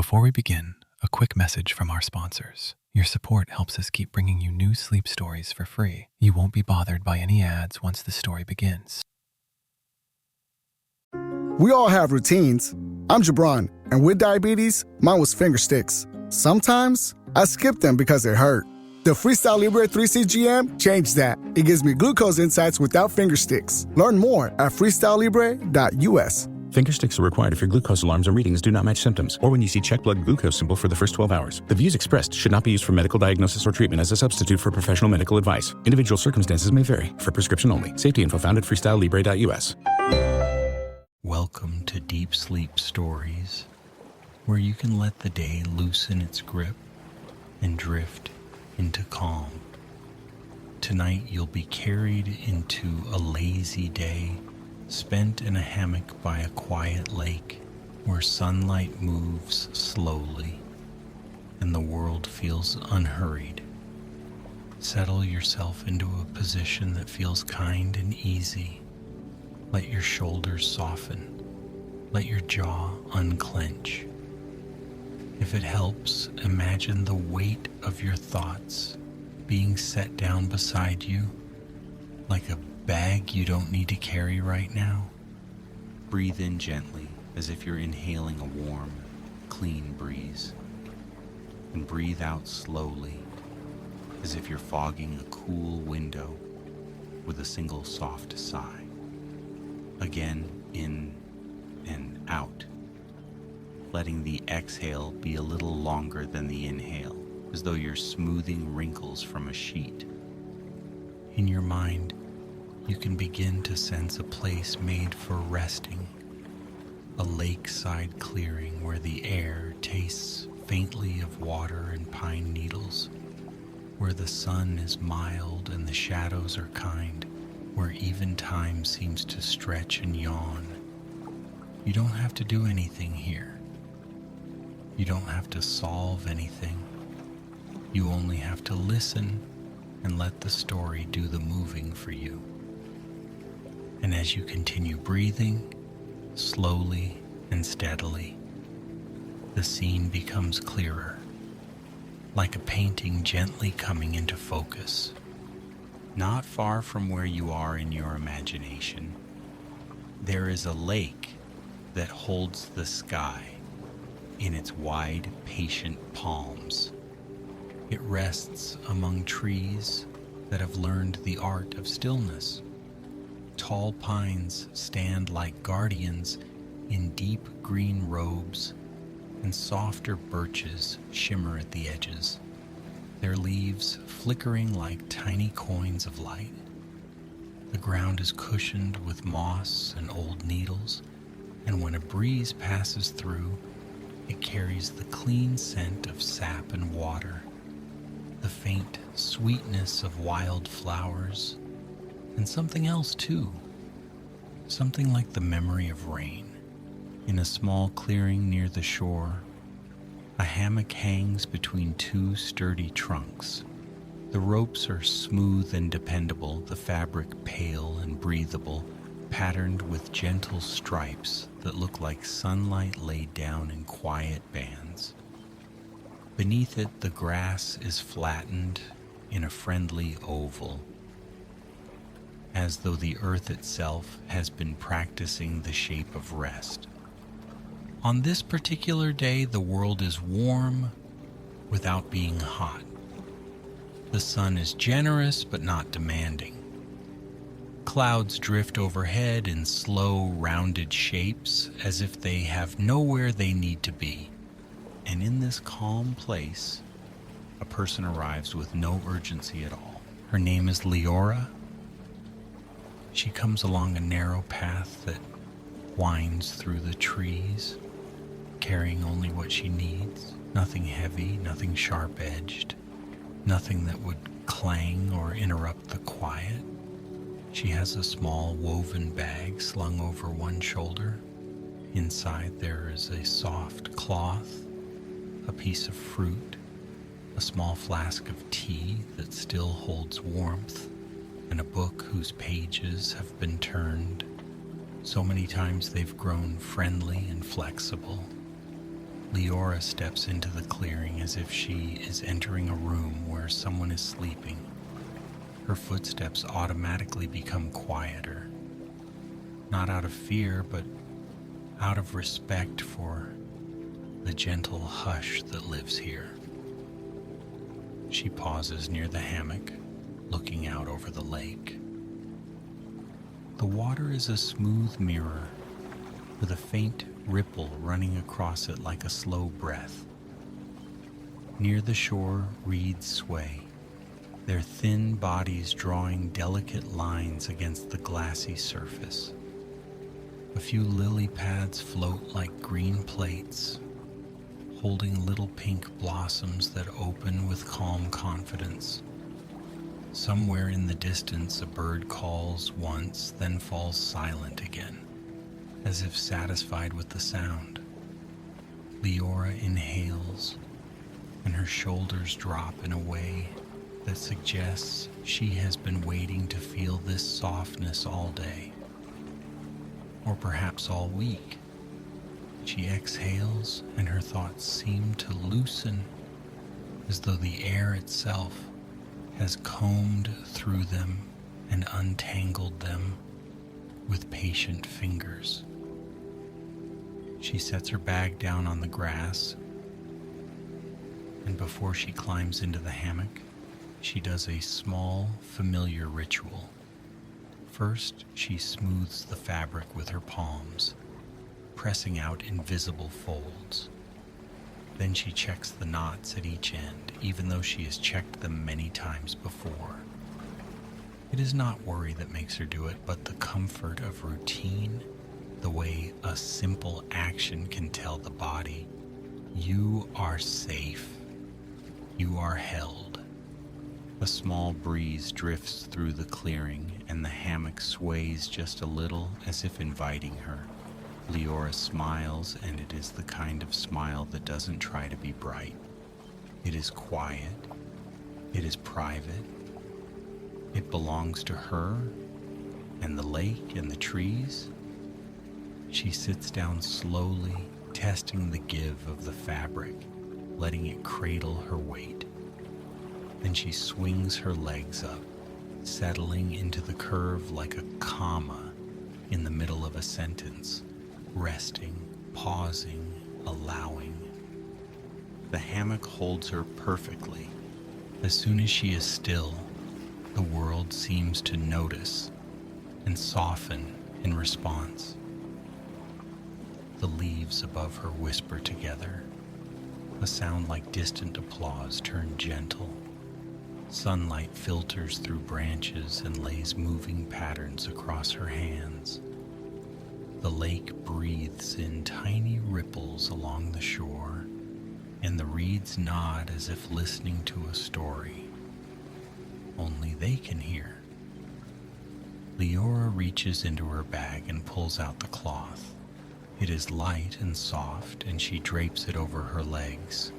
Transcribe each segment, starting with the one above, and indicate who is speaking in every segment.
Speaker 1: Before we begin, a quick message from our sponsors. Your support helps us keep bringing you new sleep stories for free. You won't be bothered by any ads once the story begins.
Speaker 2: We all have routines. I'm Jabron, and with diabetes, mine was finger sticks. Sometimes, I skip them because it hurt. The Freestyle Libre 3CGM changed that. It gives me glucose insights without finger sticks. Learn more at freestylelibre.us.
Speaker 3: Finger sticks are required if your glucose alarms or readings do not match symptoms, or when you see check blood glucose symbol for the first 12 hours. The views expressed should not be used for medical diagnosis or treatment as a substitute for professional medical advice. Individual circumstances may vary. For prescription only. Safety info found at freestylelibre.us.
Speaker 4: Welcome to Deep Sleep Stories, where you can let the day loosen its grip and drift into calm. Tonight you'll be carried into a lazy day spent in a hammock by a quiet lake where sunlight moves slowly and the world feels unhurried. Settle yourself into a position that feels kind and easy. Let your shoulders soften. Let your jaw unclench. If it helps, imagine the weight of your thoughts being set down beside you like a bag you don't need to carry right now. Breathe in gently as if you're inhaling a warm, clean breeze. And breathe out slowly as if you're fogging a cool window with a single soft sigh. Again, in and out, letting the exhale be a little longer than the inhale, as though you're smoothing wrinkles from a sheet. In your mind, you can begin to sense a place made for resting, a lakeside clearing where the air tastes faintly of water and pine needles, where the sun is mild and the shadows are kind, where even time seems to stretch and yawn. You don't have to do anything here. You don't have to solve anything. You only have to listen and let the story do the moving for you. And as you continue breathing, slowly and steadily, the scene becomes clearer, like a painting gently coming into focus. Not far from where you are in your imagination, there is a lake that holds the sky in its wide, patient palms. It rests among trees that have learned the art of stillness. Tall pines stand like guardians in deep green robes, and softer birches shimmer at the edges, their leaves flickering like tiny coins of light. The ground is cushioned with moss and old needles, and when a breeze passes through, it carries the clean scent of sap and water, the faint sweetness of wild flowers, and something else too, something like the memory of rain. In a small clearing near the shore, a hammock hangs between two sturdy trunks. The ropes are smooth and dependable, the fabric pale and breathable, patterned with gentle stripes that look like sunlight laid down in quiet bands. Beneath it, the grass is flattened in a friendly oval, as though the earth itself has been practicing the shape of rest. On this particular day, the world is warm without being hot. The sun is generous but not demanding. Clouds drift overhead in slow, rounded shapes as if they have nowhere they need to be. And in this calm place, a person arrives with no urgency at all. Her name is Leora. She comes along a narrow path that winds through the trees, carrying only what she needs. Nothing heavy, nothing sharp-edged, nothing that would clang or interrupt the quiet. She has a small woven bag slung over one shoulder. Inside there is a soft cloth, a piece of fruit, a small flask of tea that still holds warmth, and a book whose pages have been turned so many times they've grown friendly and flexible. Leora steps into the clearing as if she is entering a room where someone is sleeping. Her footsteps automatically become quieter, not out of fear, but out of respect for the gentle hush that lives here. She pauses near the hammock, looking out over the lake. The water is a smooth mirror, with a faint ripple running across it like a slow breath. Near the shore, reeds sway, their thin bodies drawing delicate lines against the glassy surface. A few lily pads float like green plates, holding little pink blossoms that open with calm confidence. Somewhere in the distance, a bird calls once, then falls silent again, as if satisfied with the sound. Leora inhales, and her shoulders drop in a way that suggests she has been waiting to feel this softness all day, or perhaps all week. She exhales, and her thoughts seem to loosen, as though the air itself has combed through them and untangled them with patient fingers. She sets her bag down on the grass, and before she climbs into the hammock, she does a small, familiar ritual. First, she smooths the fabric with her palms, pressing out invisible folds. Then she checks the knots at each end, even though she has checked them many times before. It is not worry that makes her do it, but the comfort of routine, the way a simple action can tell the body, you are safe, you are held. A small breeze drifts through the clearing, and the hammock sways just a little as if inviting her. Leora smiles, and it is the kind of smile that doesn't try to be bright. It is quiet. It is private. It belongs to her and the lake and the trees. She sits down slowly, testing the give of the fabric, letting it cradle her weight. Then she swings her legs up, settling into the curve like a comma in the middle of a sentence. Resting, pausing, allowing. The hammock holds her perfectly. As soon as she is still, the world seems to notice and soften in response. The leaves above her whisper together, a sound like distant applause turned gentle. Sunlight filters through branches and lays moving patterns across her hands. The lake breathes in tiny ripples along the shore, and the reeds nod as if listening to a story only they can hear. Leora reaches into her bag and pulls out the cloth. It is light and soft, and she drapes it over her legs.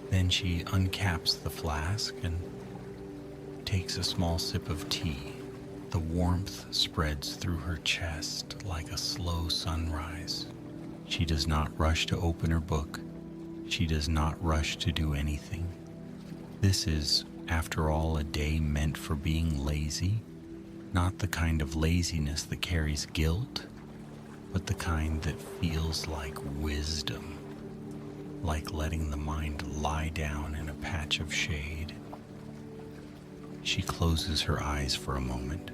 Speaker 4: Then she uncaps the flask and takes a small sip of tea. The warmth spreads through her chest like a slow sunrise. She does not rush to open her book. She does not rush to do anything. This is, after all, a day meant for being lazy, not the kind of laziness that carries guilt, but the kind that feels like wisdom, like letting the mind lie down in a patch of shade. She closes her eyes for a moment.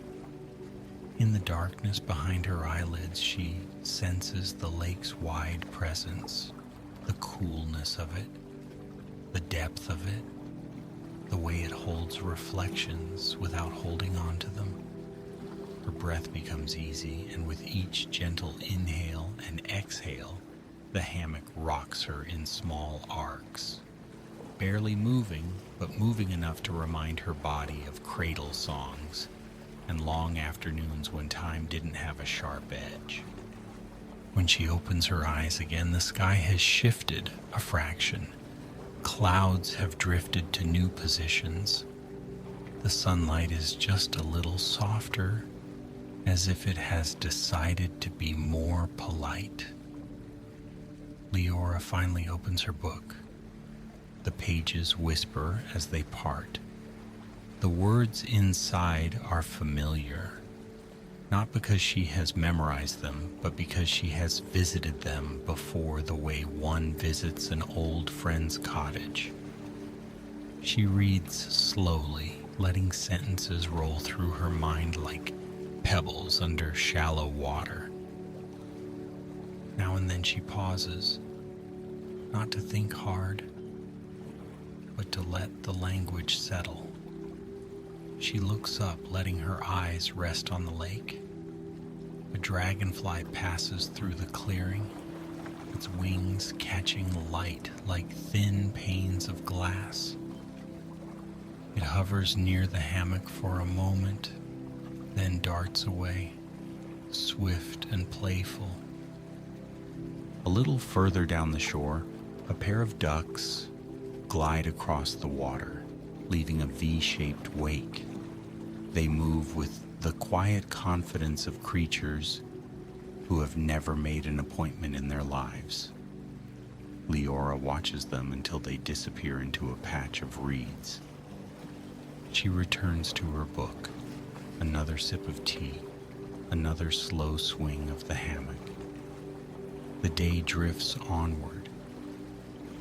Speaker 4: In the darkness behind her eyelids, she senses the lake's wide presence, the coolness of it, the depth of it, the way it holds reflections without holding on to them. Her breath becomes easy, and with each gentle inhale and exhale, the hammock rocks her in small arcs, barely moving, but moving enough to remind her body of cradle songs and long afternoons when time didn't have a sharp edge. When she opens her eyes again, the sky has shifted a fraction. Clouds have drifted to new positions. The sunlight is just a little softer, as if it has decided to be more polite. Leora finally opens her book. The pages whisper as they part. The words inside are familiar, not because she has memorized them, but because she has visited them before the way one visits an old friend's cottage. She reads slowly, letting sentences roll through her mind like pebbles under shallow water. Now and then she pauses, not to think hard, but to let the language settle. She looks up, letting her eyes rest on the lake. A dragonfly passes through the clearing, its wings catching light like thin panes of glass. It hovers near the hammock for a moment, then darts away, swift and playful. A little further down the shore, a pair of ducks glide across the water, leaving a V-shaped wake. They move with the quiet confidence of creatures who have never made an appointment in their lives. Leora watches them until they disappear into a patch of reeds. She returns to her book, another sip of tea, another slow swing of the hammock. The day drifts onward.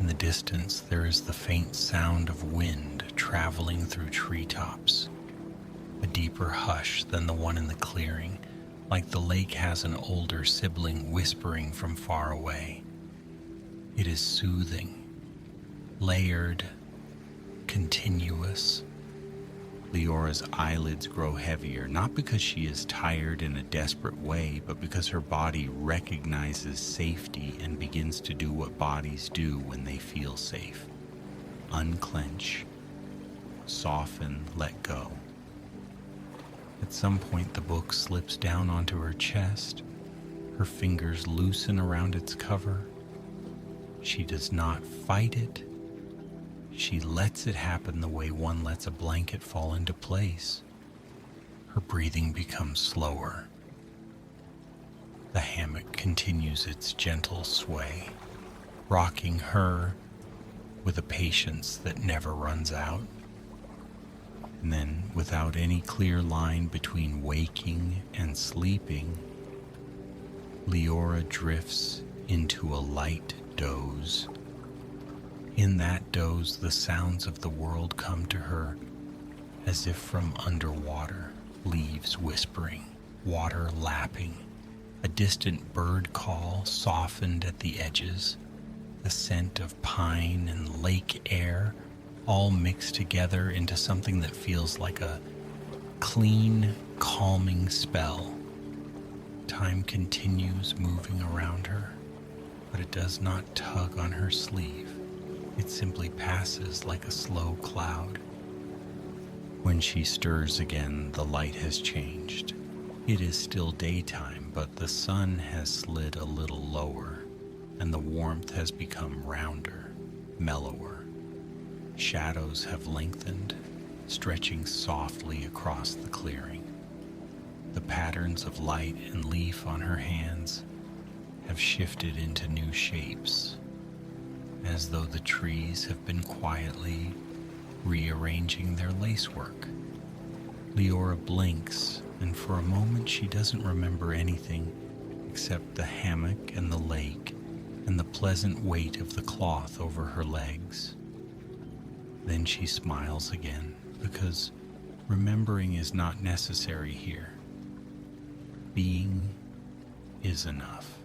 Speaker 4: In the distance, there is the faint sound of wind traveling through treetops, a deeper hush than the one in the clearing, like the lake has an older sibling whispering from far away. It is soothing, layered, continuous. Leora's eyelids grow heavier, not because she is tired in a desperate way, but because her body recognizes safety and begins to do what bodies do when they feel safe. Unclench, soften, let go. At some point, the book slips down onto her chest. Her fingers loosen around its cover. She does not fight it. She lets it happen the way one lets a blanket fall into place. Her breathing becomes slower. The hammock continues its gentle sway, rocking her with a patience that never runs out. And then, without any clear line between waking and sleeping, Leora drifts into a light doze. In that doze, the sounds of the world come to her as if from underwater, leaves whispering, water lapping, a distant bird call softened at the edges, the scent of pine and lake air all mixed together into something that feels like a clean, calming spell. Time continues moving around her, but it does not tug on her sleeve. It simply passes like a slow cloud. When she stirs again, the light has changed. It is still daytime, but the sun has slid a little lower, and the warmth has become rounder, mellower. Shadows have lengthened, stretching softly across the clearing. The patterns of light and leaf on her hands have shifted into new shapes, as though the trees have been quietly rearranging their lacework. Leora blinks, and for a moment she doesn't remember anything except the hammock and the lake and the pleasant weight of the cloth over her legs. Then she smiles again, because remembering is not necessary here. Being is enough.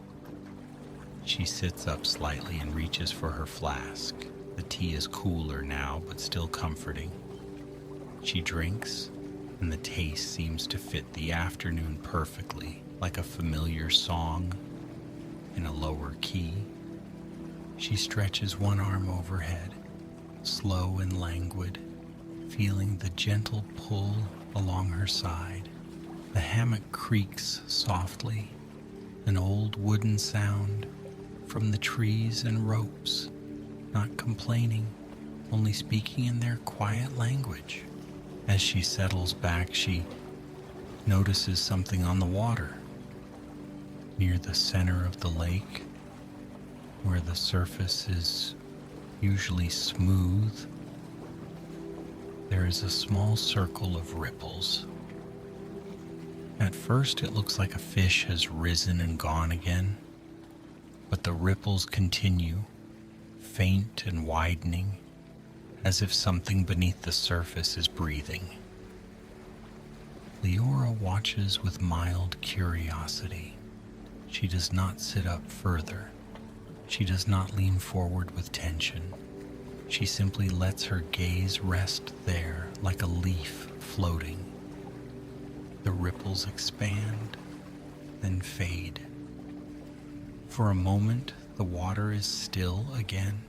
Speaker 4: She sits up slightly and reaches for her flask. The tea is cooler now, but still comforting. She drinks, and the taste seems to fit the afternoon perfectly, like a familiar song in a lower key. She stretches one arm overhead, slow and languid, feeling the gentle pull along her side. The hammock creaks softly, an old wooden sound from the trees and ropes, not complaining, only speaking in their quiet language. As she settles back, she notices something on the water. Near the center of the lake, where the surface is usually smooth, there is a small circle of ripples. At first, it looks like a fish has risen and gone again, but the ripples continue, faint and widening, as if something beneath the surface is breathing. Leora watches with mild curiosity. She does not sit up further. She does not lean forward with tension. She simply lets her gaze rest there like a leaf floating. The ripples expand, then fade. For a moment, the water is still again.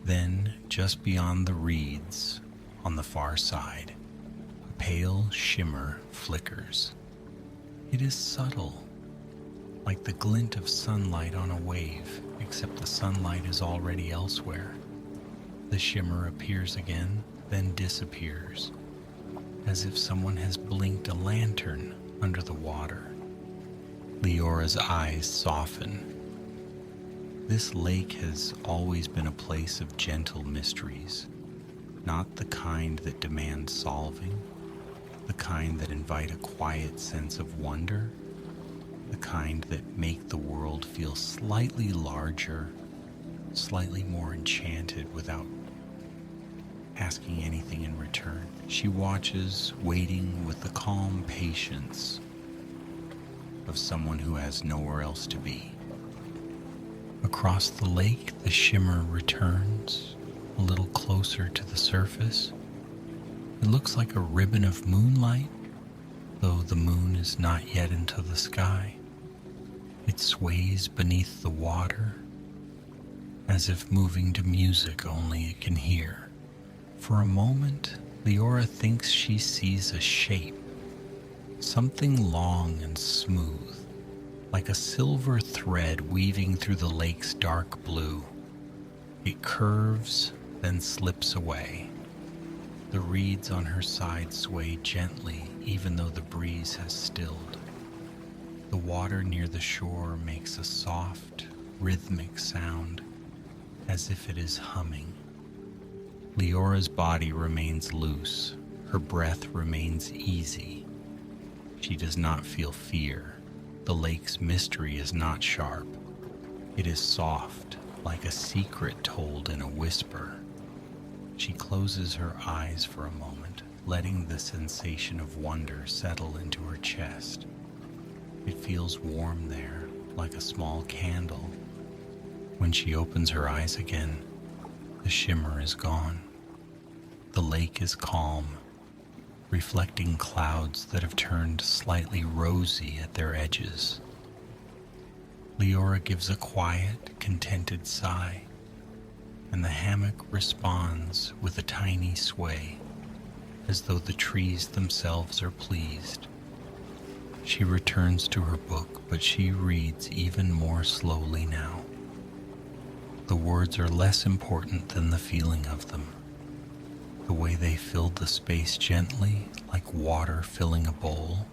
Speaker 4: Then, just beyond the reeds, on the far side, a pale shimmer flickers. It is subtle, like the glint of sunlight on a wave, except the sunlight is already elsewhere. The shimmer appears again, then disappears, as if someone has blinked a lantern under the water. Leora's eyes soften. This lake has always been a place of gentle mysteries, not the kind that demand solving, the kind that invite a quiet sense of wonder, the kind that make the world feel slightly larger, slightly more enchanted without asking anything in return. She watches, waiting with the calm patience of someone who has nowhere else to be. Across the lake, the shimmer returns, a little closer to the surface. It looks like a ribbon of moonlight, though the moon is not yet into the sky. It sways beneath the water, as if moving to music only it can hear. For a moment, Leora thinks she sees a shape, something long and smooth, like a silver thread weaving through the lake's dark blue. It curves, then slips away. The reeds on her side sway gently, even though the breeze has stilled. The water near the shore makes a soft, rhythmic sound, as if it is humming. Leora's body remains loose. Her breath remains easy. She does not feel fear. The lake's mystery is not sharp. It is soft, like a secret told in a whisper. She closes her eyes for a moment, letting the sensation of wonder settle into her chest. It feels warm there, like a small candle. When she opens her eyes again, the shimmer is gone. The lake is calm, reflecting clouds that have turned slightly rosy at their edges. Leora gives a quiet, contented sigh, and the hammock responds with a tiny sway, as though the trees themselves are pleased. She returns to her book, but she reads even more slowly now. The words are less important than the feeling of them. The way they filled the space gently, like water filling a bowl.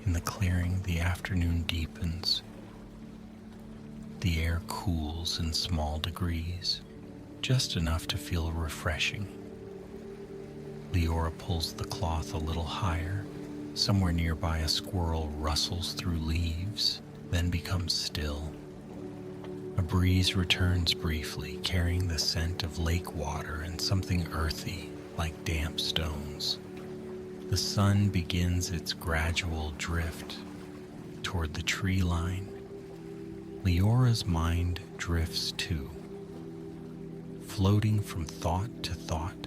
Speaker 4: In the clearing, the afternoon deepens. The air cools in small degrees, just enough to feel refreshing. Leora pulls the cloth a little higher. Somewhere nearby, a squirrel rustles through leaves, then becomes still. A breeze returns briefly, carrying the scent of lake water and something earthy, like damp stones. The sun begins its gradual drift toward the tree line. Leora's mind drifts too, floating from thought to thought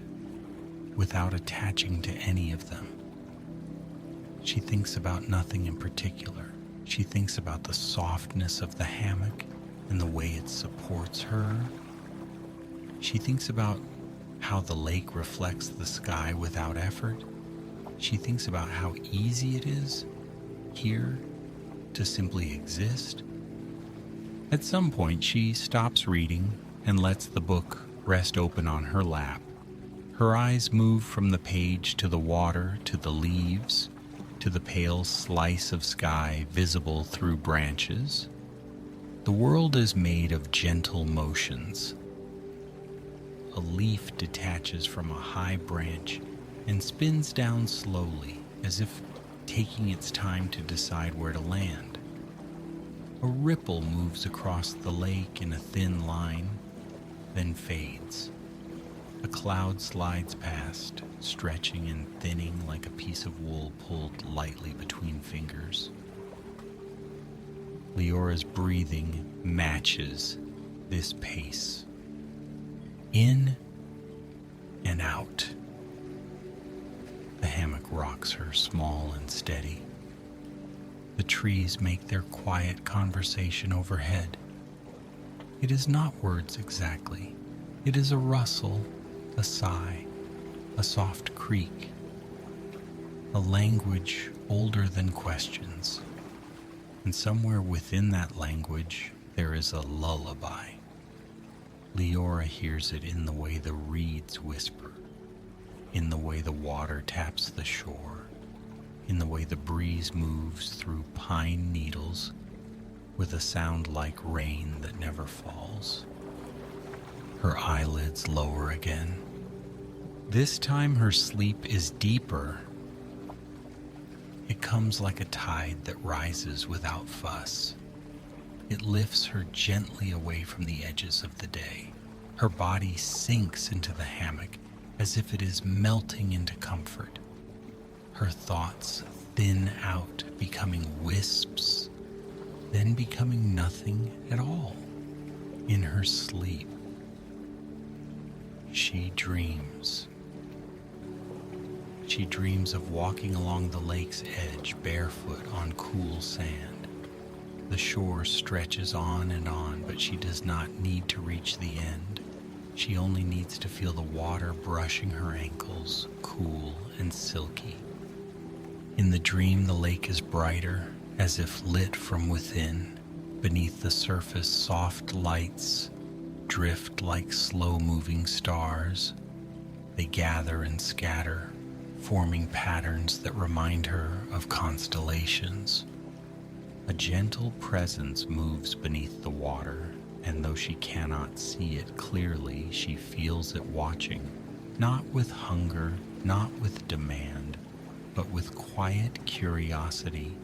Speaker 4: without attaching to any of them. She thinks about nothing in particular. She thinks about the softness of the hammock and the way it supports her. She thinks about how the lake reflects the sky without effort. She thinks about how easy it is here to simply exist. At some point, she stops reading and lets the book rest open on her lap. Her eyes move from the page to the water, to the leaves, to the pale slice of sky visible through branches. The world is made of gentle motions. A leaf detaches from a high branch and spins down slowly, as if taking its time to decide where to land. A ripple moves across the lake in a thin line, then fades. A cloud slides past, stretching and thinning like a piece of wool pulled lightly between fingers. Leora's breathing matches this pace. In and out. The hammock rocks her small and steady. The trees make their quiet conversation overhead. It is not words exactly. It is a rustle, a sigh, a soft creak. A language older than questions. And somewhere within that language, there is a lullaby. Leora hears it in the way the reeds whisper, in the way the water taps the shore, in the way the breeze moves through pine needles with a sound like rain that never falls. Her eyelids lower again. This time her sleep is deeper. It comes like a tide that rises without fuss. It lifts her gently away from the edges of the day. Her body sinks into the hammock as if it is melting into comfort. Her thoughts thin out, becoming wisps, then becoming nothing at all. In her sleep, she dreams. She dreams of walking along the lake's edge barefoot on cool sand. The shore stretches on, but she does not need to reach the end. She only needs to feel the water brushing her ankles, cool and silky. In the dream, the lake is brighter, as if lit from within. Beneath the surface, soft lights drift like slow-moving stars. They gather and scatter, forming patterns that remind her of constellations. A gentle presence moves beneath the water, and though she cannot see it clearly, she feels it watching, not with hunger, not with demand, but with quiet curiosity,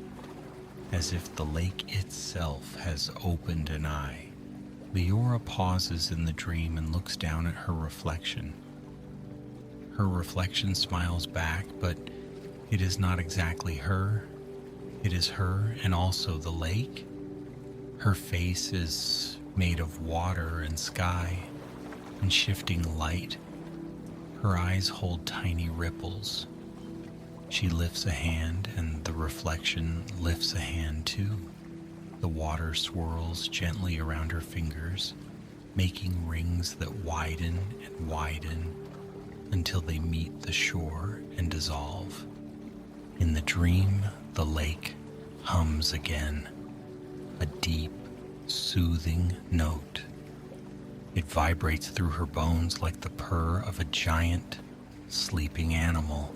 Speaker 4: as if the lake itself has opened an eye. Leora pauses in the dream and looks down at her reflection. Her reflection smiles back, but it is not exactly her. It is her and also the lake. Her face is made of water and sky and shifting light. Her eyes hold tiny ripples. She lifts a hand and the reflection lifts a hand too. The water swirls gently around her fingers, making rings that widen and widen until they meet the shore and dissolve. In the dream, the lake hums again, a deep, soothing note. It vibrates through her bones like the purr of a giant, sleeping animal.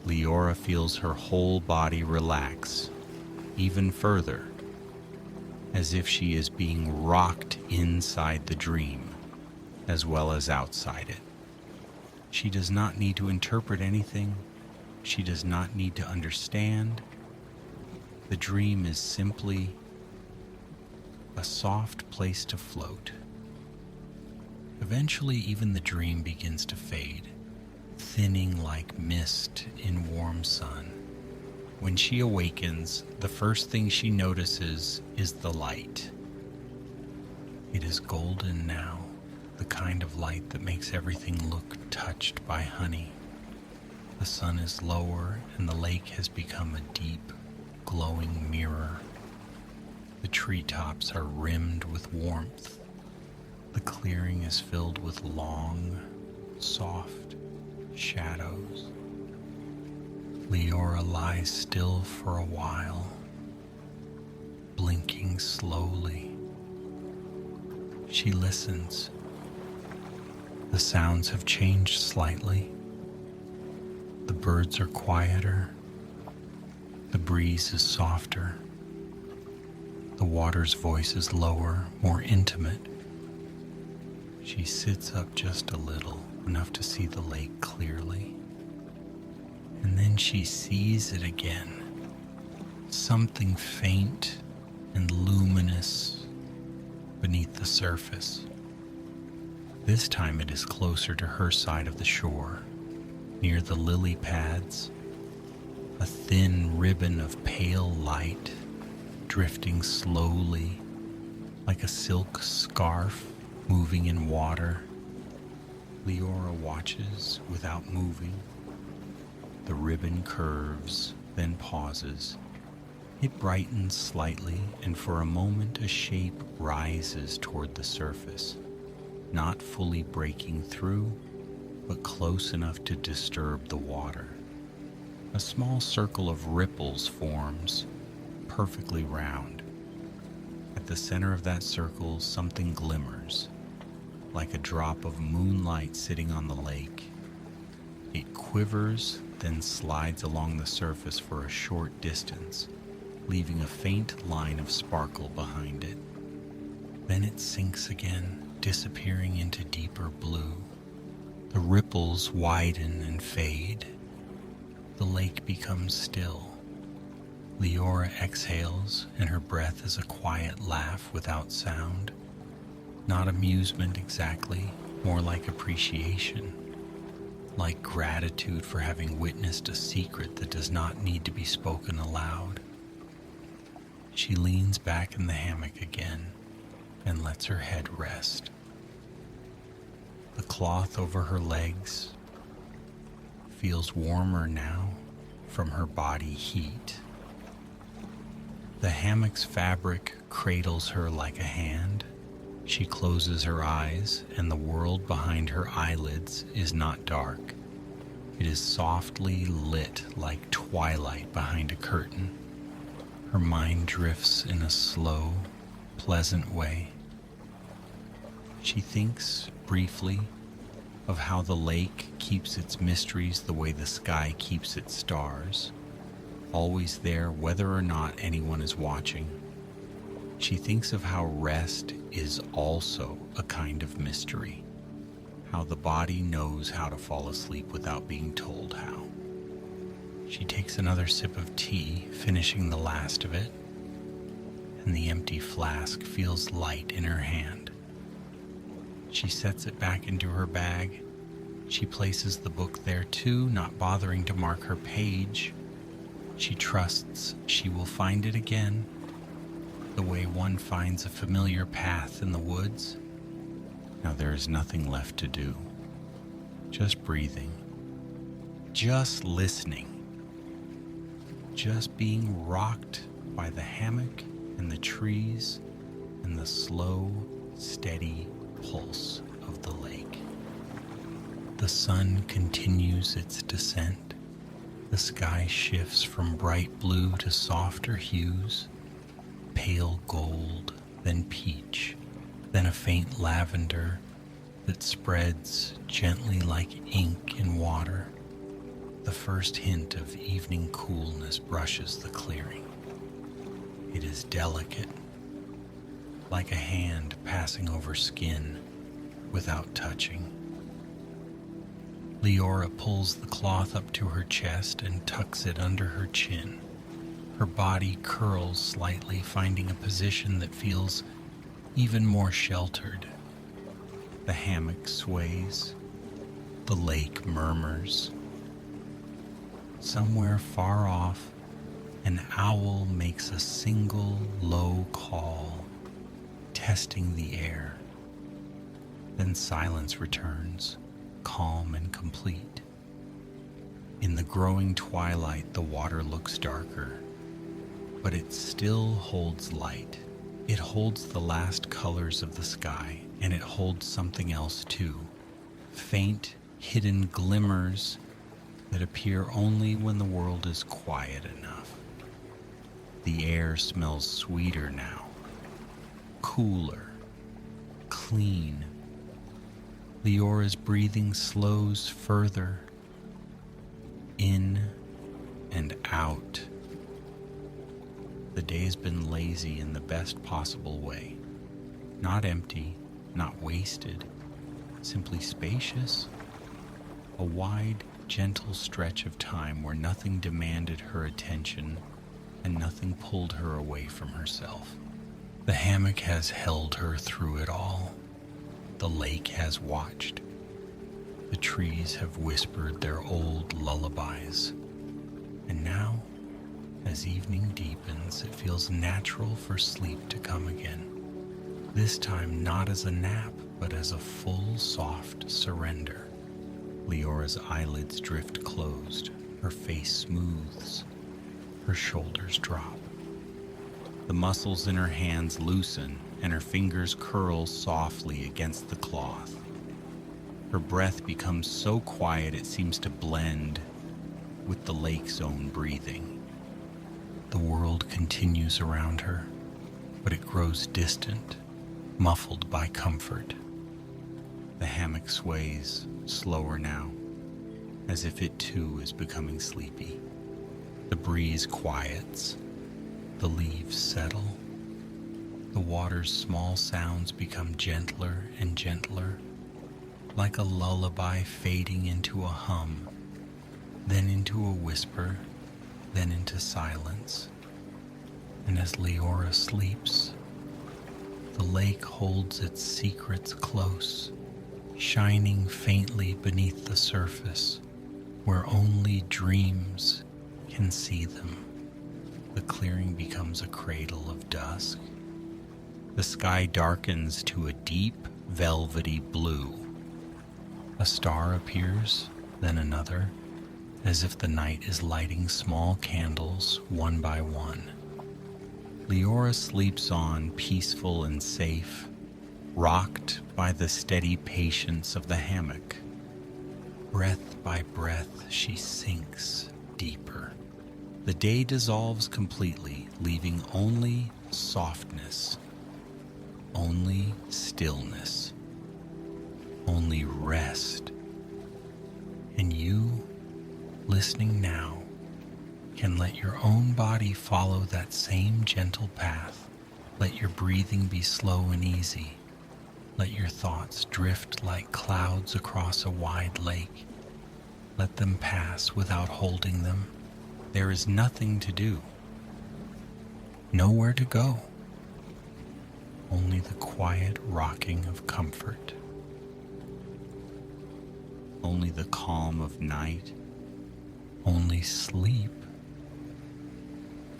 Speaker 4: Leora feels her whole body relax, even further, as if she is being rocked inside the dream, as well as outside it. She does not need to interpret anything. She does not need to understand. The dream is simply a soft place to float. Eventually, even the dream begins to fade, thinning like mist in warm sun. When she awakens, the first thing she notices is the light. It is golden now, the kind of light that makes everything look touched by honey. The sun is lower and the lake has become a deep, glowing mirror. The treetops are rimmed with warmth. The clearing is filled with long, soft shadows. Leora lies still for a while, blinking slowly. She listens. The sounds have changed slightly. The birds are quieter. The breeze is softer. The water's voice is lower, more intimate. She sits up just a little, enough to see the lake clearly. And then she sees it again. Something faint and luminous beneath the surface. This time it is closer to her side of the shore, near the lily pads, a thin ribbon of pale light drifting slowly like a silk scarf moving in water. Leora watches without moving. The ribbon curves, then pauses. It brightens slightly, and for a moment a shape rises toward the surface, not fully breaking through, but close enough to disturb the water. A small circle of ripples forms, perfectly round. At the center of that circle, something glimmers, like a drop of moonlight sitting on the lake. It quivers, then slides along the surface for a short distance, leaving a faint line of sparkle behind it. Then it sinks again, disappearing into deeper blue. The ripples widen and fade. The lake becomes still. Leora exhales, and her breath is a quiet laugh without sound. Not amusement exactly, more like appreciation, like gratitude for having witnessed a secret that does not need to be spoken aloud. She leans back in the hammock again and lets her head rest. The cloth over her legs feels warmer now from her body heat. The hammock's fabric cradles her like a hand. She closes her eyes, and the world behind her eyelids is not dark. It is softly lit like twilight behind a curtain. Her mind drifts in a slow, pleasant way. She thinks briefly of how the lake keeps its mysteries the way the sky keeps its stars, always there whether or not anyone is watching. She thinks of how rest is also a kind of mystery, how the body knows how to fall asleep without being told how. She takes another sip of tea, finishing the last of it, and the empty flask feels light in her hand. She sets it back into her bag. She places the book there too, not bothering to mark her page. She trusts she will find it again, the way one finds a familiar path in the woods. Now there is nothing left to do. Just breathing. Just listening. Just being rocked by the hammock and the trees and the slow, steady pulse of the lake. The sun continues its descent. The sky shifts from bright blue to softer hues, pale gold, then peach, then a faint lavender that spreads gently like ink in water. The first hint of evening coolness brushes the clearing. It is delicate, like a hand passing over skin without touching. Leora pulls the cloth up to her chest and tucks it under her chin. Her body curls slightly, finding a position that feels even more sheltered. The hammock sways. The lake murmurs. Somewhere far off, an owl makes a single low call, testing the air. Then silence returns, calm and complete. In the growing twilight, the water looks darker, but it still holds light. It holds the last colors of the sky, and it holds something else too. Faint, hidden glimmers that appear only when the world is quiet enough. The air smells sweeter now, cooler, clean. Leora's breathing slows further, in and out. The day has been lazy in the best possible way. Not empty, not wasted, simply spacious. A wide, gentle stretch of time where nothing demanded her attention and nothing pulled her away from herself. The hammock has held her through it all. The lake has watched. The trees have whispered their old lullabies. And now, as evening deepens, it feels natural for sleep to come again. This time not as a nap, but as a full, soft surrender. Leora's eyelids drift closed, her face smooths, her shoulders drop. The muscles in her hands loosen, and her fingers curl softly against the cloth. Her breath becomes so quiet it seems to blend with the lake's own breathing. The world continues around her, but it grows distant, muffled by comfort. The hammock sways, slower now, as if it too is becoming sleepy. The breeze quiets, the leaves settle. The water's small sounds become gentler and gentler, like a lullaby fading into a hum, then into a whisper, then into silence. And as Leora sleeps, the lake holds its secrets close, shining faintly beneath the surface, where only dreams can see them. The clearing becomes a cradle of dusk. The sky darkens to a deep, velvety blue. A star appears, then another, as if the night is lighting small candles one by one. Leora sleeps on, peaceful and safe, rocked by the steady patience of the hammock. Breath by breath, she sinks deeper. The day dissolves completely, leaving only softness, only stillness, only rest. And you, listening now, can let your own body follow that same gentle path. Let your breathing be slow and easy. Let your thoughts drift like clouds across a wide lake. Let them pass without holding them. There is nothing to do, nowhere to go, only the quiet rocking of comfort, only the calm of night, only sleep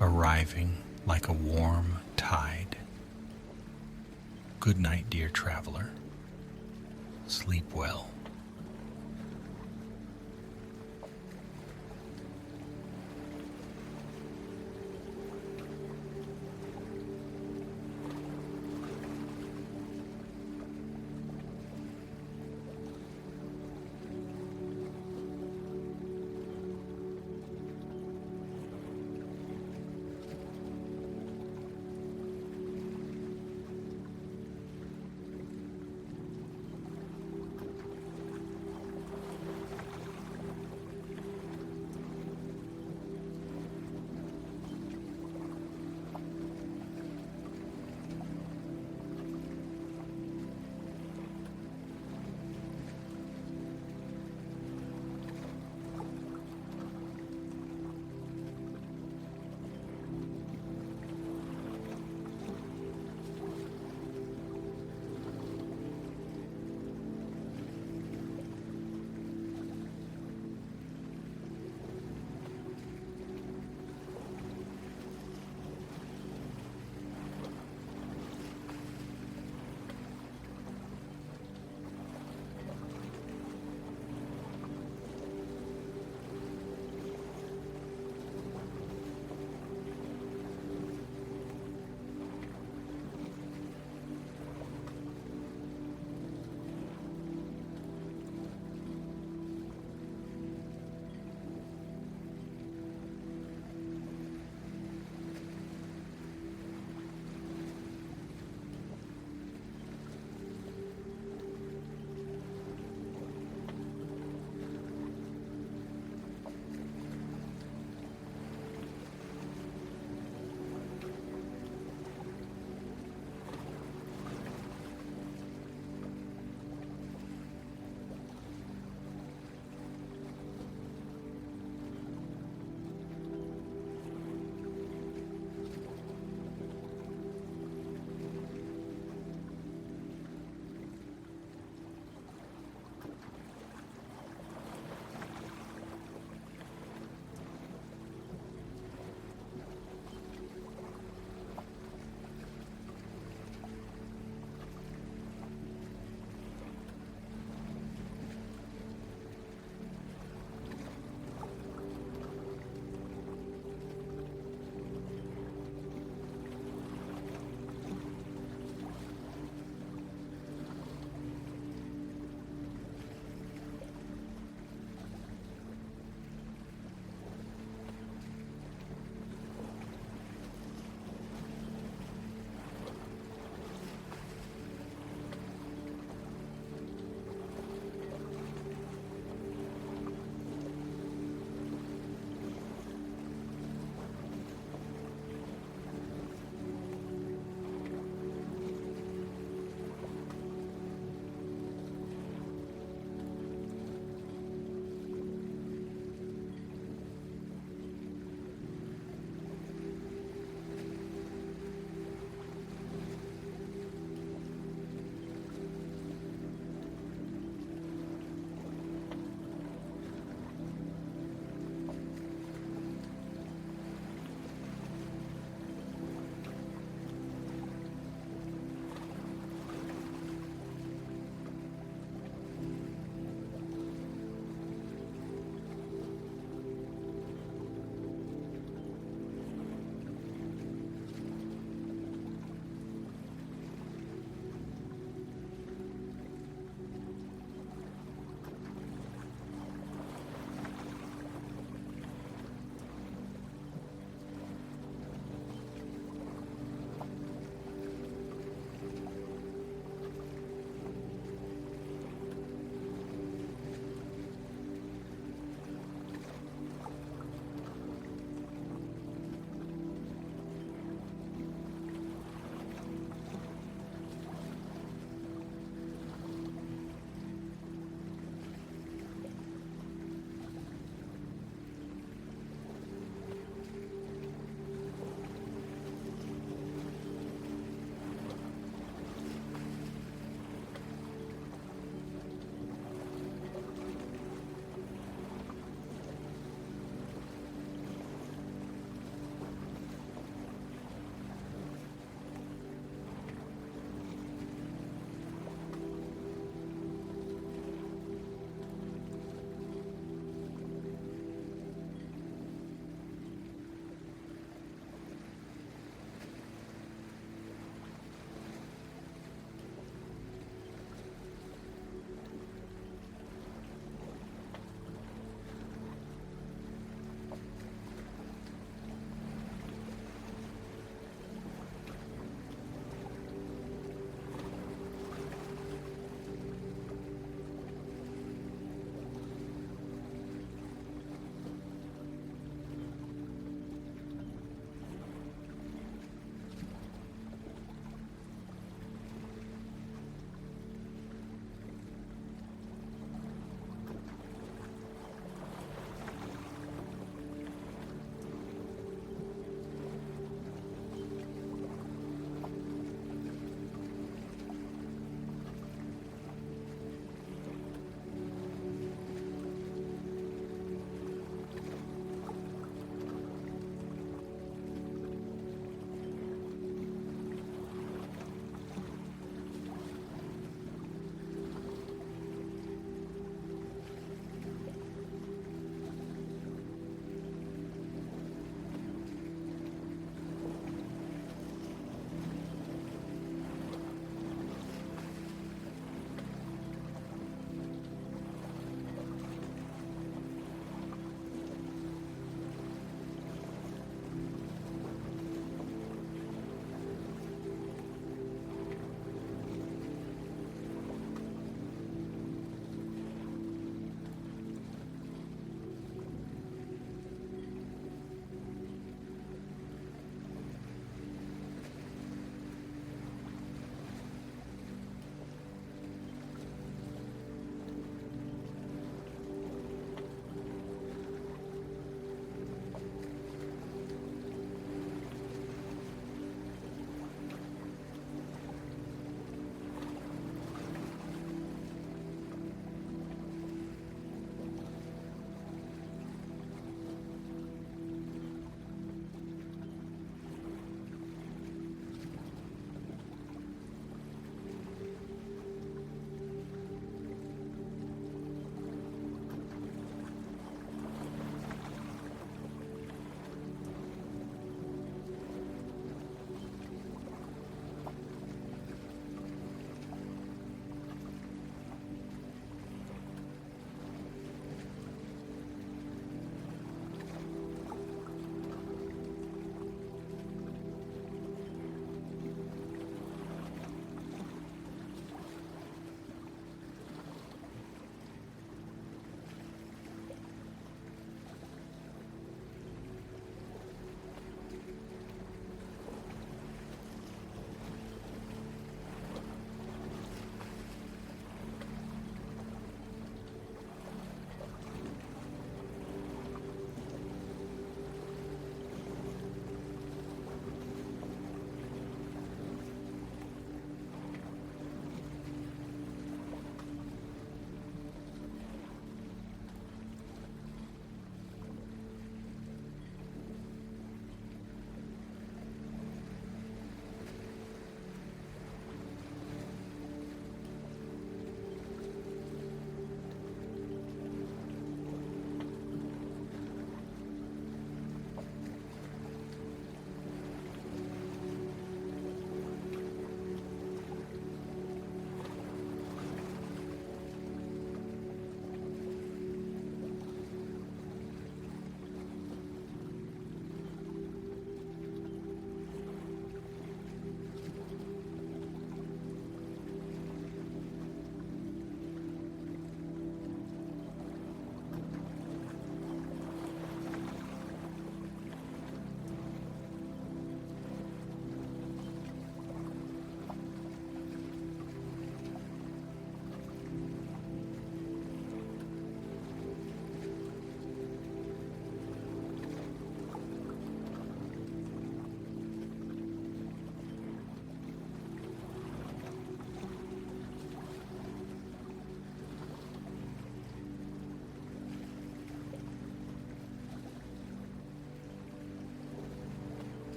Speaker 4: arriving like a warm tide. Good night, dear traveler. Sleep well.